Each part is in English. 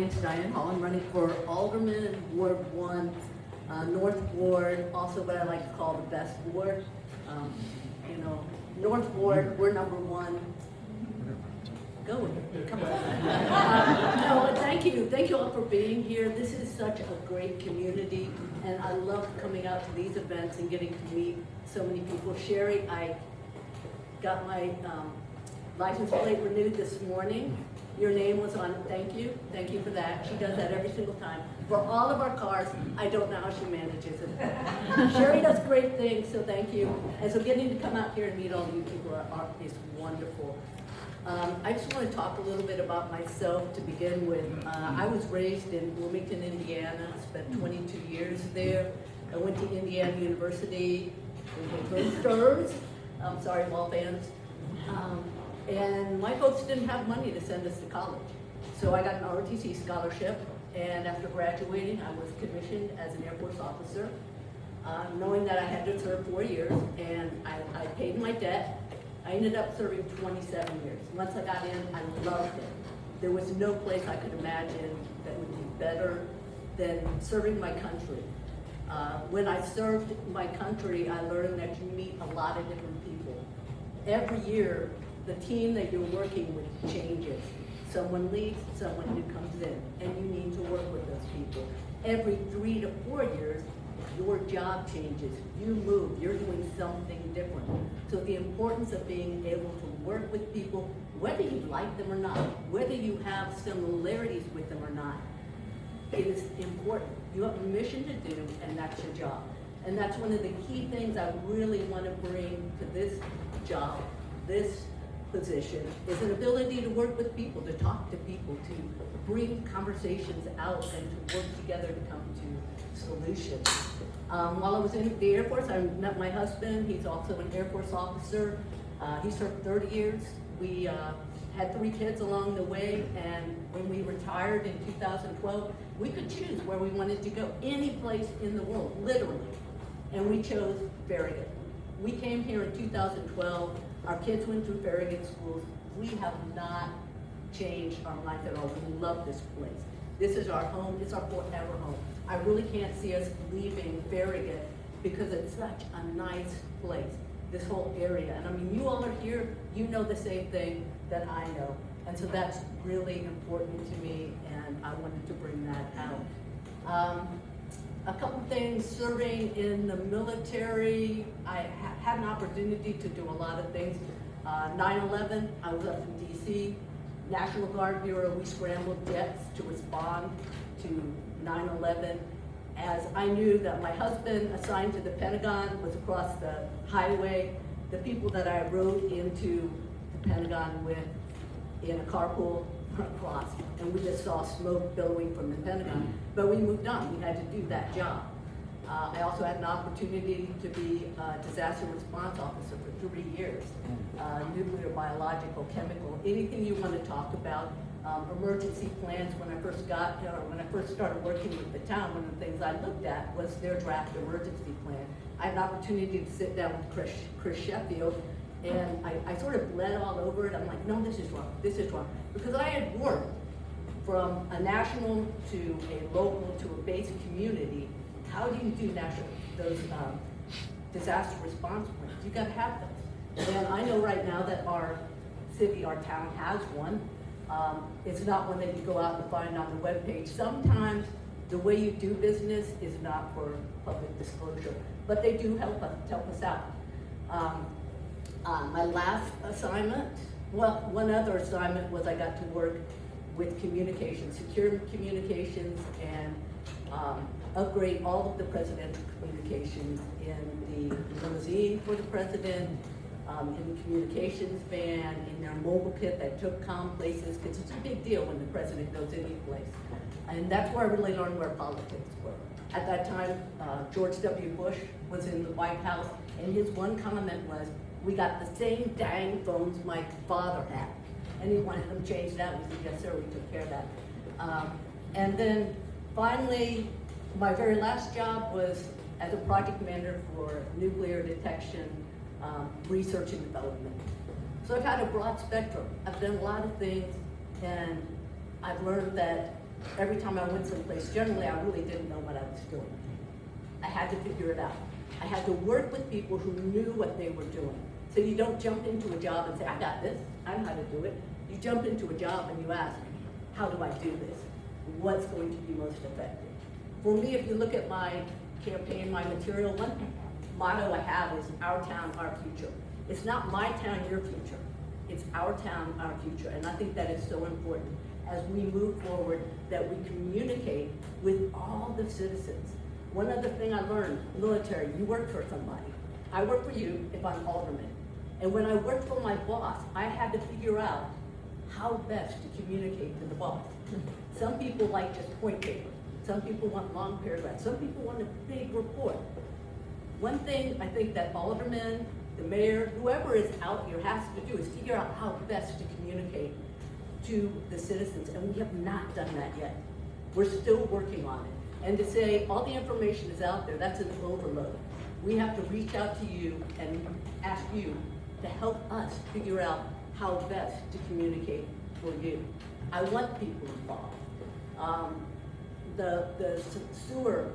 name's Dian. I'm running for Alderman, Ward 1, North Ward, also what I like to call the best ward. North Ward, we're number 1. Go with it, come on. No, thank you all for being here. This is such a great community, and I love coming out to these events and getting to meet so many people. Sherry, I got my license plate renewed this morning. Your name was on it, thank you for that. She does that every single time. For all of our cars, I don't know how she manages it. Sherry does great things, so thank you. And so getting to come out here and meet all you people is wonderful. I just want to talk a little bit about myself to begin with. I was raised in Bloomington, Indiana, spent 22 years there. I went to Indiana University, I'm sorry, Wall fans. And my folks didn't have money to send us to college. So I got an ROTC scholarship, and after graduating, I was commissioned as an Air Force officer, knowing that I had to serve 4 years, and I paid my debt. I ended up serving 27 years. Once I got in, I loved it. There was no place I could imagine that would be better than serving my country. When I served my country, I learned that you meet a lot of different people. Every year, the team that you're working with changes. Someone leaves, someone new comes in, and you need to work with those people. Every 3 to 4 years, your job changes. You move, you're doing something different. So the importance of being able to work with people, whether you like them or not, whether you have similarities with them or not, it is important. You have a mission to do, and that's your job. And that's one of the key things I really want to bring to this job, this position, is an ability to work with people, to talk to people, to bring conversations out and to work together to come to solutions. While I was in the Air Force, I met my husband. He's also an Air Force officer. He served 30 years. We had 3 kids along the way, and when we retired in 2012, we could choose where we wanted to go, any place in the world, literally. And we chose Farragut. We came here in 2012. Our kids went through Farragut schools. We have not changed our life at all. We love this place. This is our home. It's our forever home. I really can't see us leaving Farragut because it's such a nice place, this whole area. And I mean, you all are here, you know the same thing that I know. And so that's really important to me, and I wanted to bring that out. A couple things, serving in the military, I had an opportunity to do a lot of things. 9/11, I was up in DC, National Guard Bureau, we scrambled jets to respond to 9/11. As I knew that my husband assigned to the Pentagon was across the highway, the people that I rode into the Pentagon with in a carpool across, and we just saw smoke billowing from the Pentagon, but we moved on. We had to do that job. I also had an opportunity to be a disaster response officer for 3 years, nuclear, biological, chemical, anything you want to talk about. Emergency plans. When I first started working with the town, one of the things I looked at was their draft emergency plan. I had an opportunity to sit down with Chris Sheffield, and I sort of bled all over it. I'm like, no, this is wrong. Because I had worked from a national to a local to a basic community. How do you do those disaster response plans? You gotta have those. And I know right now that our city, our town has one. It's not one that you go out and find on the webpage. Sometimes the way you do business is not for public disclosure, but they do help us out. My last assignment, one other assignment was I got to work with communications, secure communications, and upgrade all of the presidential communications in the limousine for the president, in the communications van, in their mobile kit that took comm places, because it's a big deal when the president goes any place. And that's where I really learned where politics were. At that time, George W. Bush was in the White House, and his one comment was, we got the same dang phones my father had. And he wanted them changed out. We said, yes, sir, we took care of that. And then finally, my very last job was as a project manager for nuclear detection, research and development. So I've had a broad spectrum. I've done a lot of things, and I've learned that every time I went someplace, generally I really didn't know what I was doing. I had to figure it out. I had to work with people who knew what they were doing. So you don't jump into a job and say, I got this, I know how to do it. You jump into a job and you ask, how do I do this? What's going to be most effective? For me, if you look at my campaign, my material, one motto I have is our town, our future. It's not my town, your future. It's our town, our future. And I think that is so important as we move forward, that we communicate with all the citizens. One other thing I learned, military, you work for somebody. I work for you if I'm alderman. And when I worked for my boss, I had to figure out how best to communicate to the boss. Some people like just point paper. Some people want long paragraphs. Some people want a big report. One thing I think that aldermen, the mayor, whoever is out here has to do is figure out how best to communicate to the citizens, and we have not done that yet. We're still working on it. And to say all the information is out there, that's an overload. We have to reach out to you and ask you to help us figure out how best to communicate for you. I want people involved. The sewer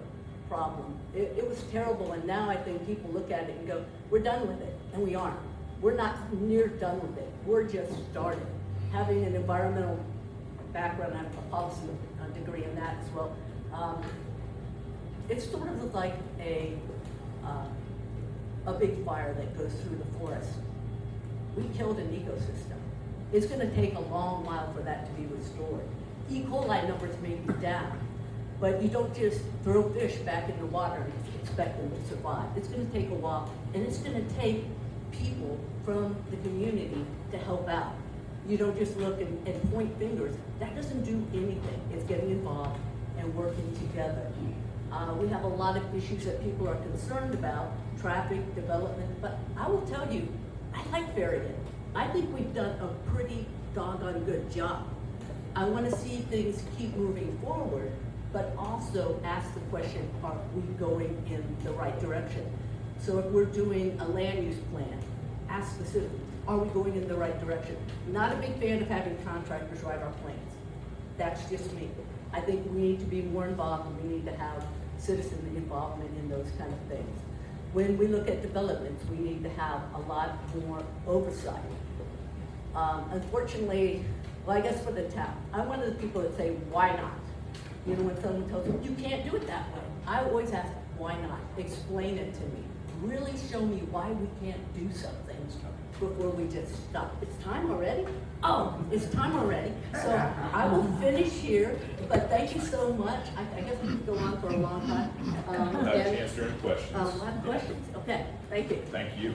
problem, it was terrible, and now I think people look at it and go, we're done with it, and we aren't. We're not near done with it. We're just starting. Having an environmental background, I have a policy degree in that as well. It's sort of like a big fire that goes through the forest. We killed an ecosystem. It's gonna take a long while for that to be restored. E. coli numbers may be down, but you don't just throw fish back in the water and expect them to survive. It's gonna take a while, and it's gonna take people from the community to help out. You don't just look and point fingers. That doesn't do anything. It's getting involved and working together. We have a lot of issues that people are concerned about, traffic, development, but I will tell you, I like Farragut. I think we've done a pretty doggone good job. I want to see things keep moving forward, but also ask the question, are we going in the right direction? So if we're doing a land use plan, ask the citizens, are we going in the right direction? Not a big fan of having contractors write our plans. That's just me. I think we need to be more involved, and we need to have citizen involvement in those kind of things. When we look at developments, we need to have a lot more oversight. Unfortunately, well, I guess for the town, I'm one of the people that say, why not? You know, when someone tells me, you can't do it that way, I always ask, why not? Explain it to me. Really show me why we can't do some things before we just stop. It's time already? Oh, it's time already. So I will finish here, but thank you so much. I guess we could go on for a long time. Have a chance to answer any questions. A lot of questions. Okay, thank you. Thank you.